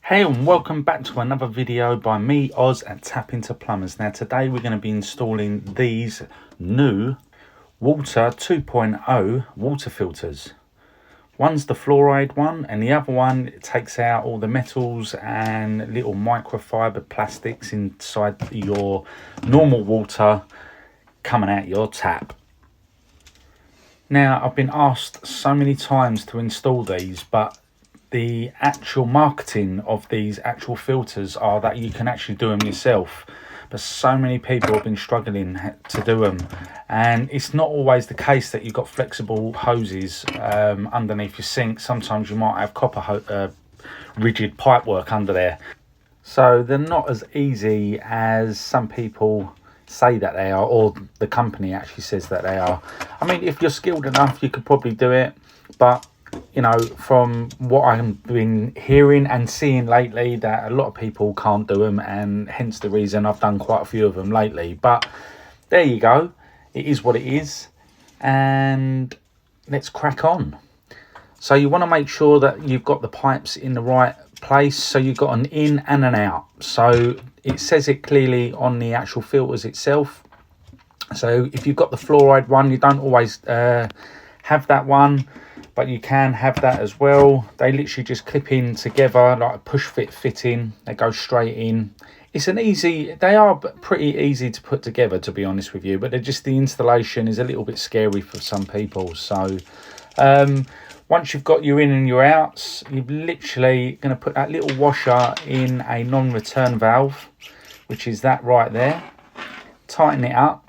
Hey and welcome back to another video by me, Oz at Tap Into Plumbers. Now today we're going to be installing these new Water 2.0 water filters. One's the fluoride one and the other one takes out all the metals and little microfiber plastics inside your normal water coming out your tap. Now I've been asked so many times to install these, but the actual marketing of these actual filters are that you can actually do them yourself, but so many people have been struggling to do them, and it's not always the case that you've got flexible hoses underneath your sink. Sometimes you might have copper rigid pipe work under there, so they're not as easy as some people say that they are, or the company actually says that they are. I mean, if you're skilled enough you could probably do it, but you know, from what I've been hearing and seeing lately, that a lot of people can't do them, and hence the reason I've done quite a few of them lately. But there you go, it is what it is, and let's crack on. So you want to make sure that you've got the pipes in the right place, so you've got an in and an out. So it says it clearly on the actual filters itself. So if you've got the fluoride one, you don't always have that one, but you can have that as well. They literally just clip in together like a push fit fitting. They go straight in. It's an easy, they are pretty easy to put together, to be honest with you, but they're just, the installation is a little bit scary for some people. So once you've got your in and your outs, you're literally going to put that little washer in a non-return valve, which is that right there. Tighten it up.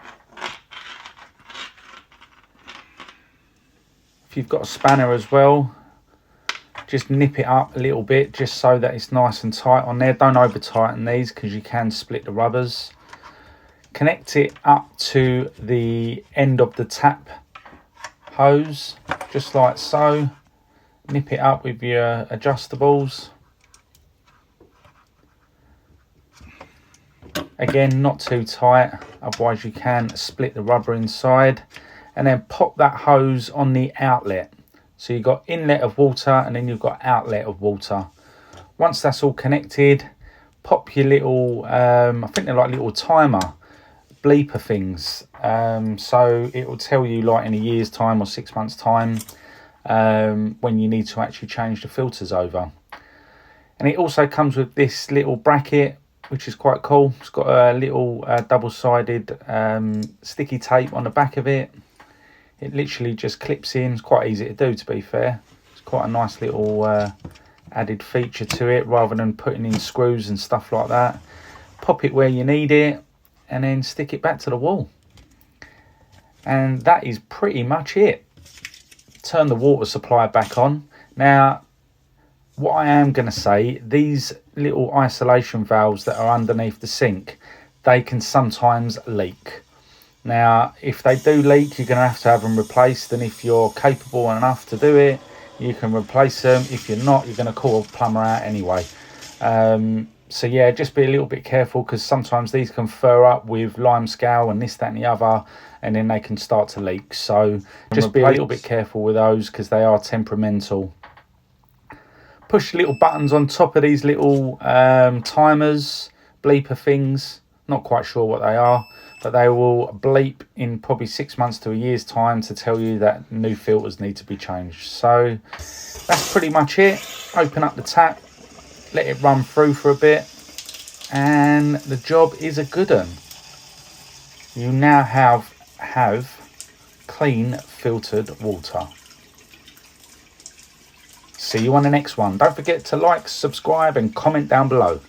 If you've got a spanner as well, just nip it up a little bit just so that it's nice and tight on there. Don't over tighten these because you can split the rubbers. Connect it up to the end of the tap hose, just like so. Nip it up with your adjustables. Again, not too tight, otherwise you can split the rubber inside. And then pop that hose on the outlet. So you've got inlet of water and then you've got outlet of water. Once that's all connected, pop your little, I think they're like little timer bleeper things. So it will tell you like in a year's time or 6 months time when you need to actually change the filters over. And it also comes with this little bracket, which is quite cool. It's got a little double-sided sticky tape on the back of it. It literally just clips in. It's quite easy to do, to be fair. It's quite a nice little added feature to it, rather than putting in screws and stuff like that. Pop it where you need it and then stick it back to the wall. And that is pretty much it. Turn the water supply back on. Now, what I am going to say, these little isolation valves that are underneath the sink, they can sometimes leak. Now, if they do leak, you're going to have them replaced, and if you're capable enough to do it, you can replace them. If you're not, you're going to call a plumber out anyway. So yeah, just be a little bit careful, because sometimes these can fur up with lime scale and this, that and the other, and then they can start to leak. So just be a little bit careful with those, because they are temperamental. Push little buttons on top of these little timers, bleeper things. Not quite sure what they are, but they will bleep in probably 6 months to a year's time to tell you that new filters need to be changed. So that's pretty much it. Open up the tap, let it run through for a bit, and the job is a good one. You now have clean filtered water. See you on the next one. Don't forget to like, subscribe and comment down below.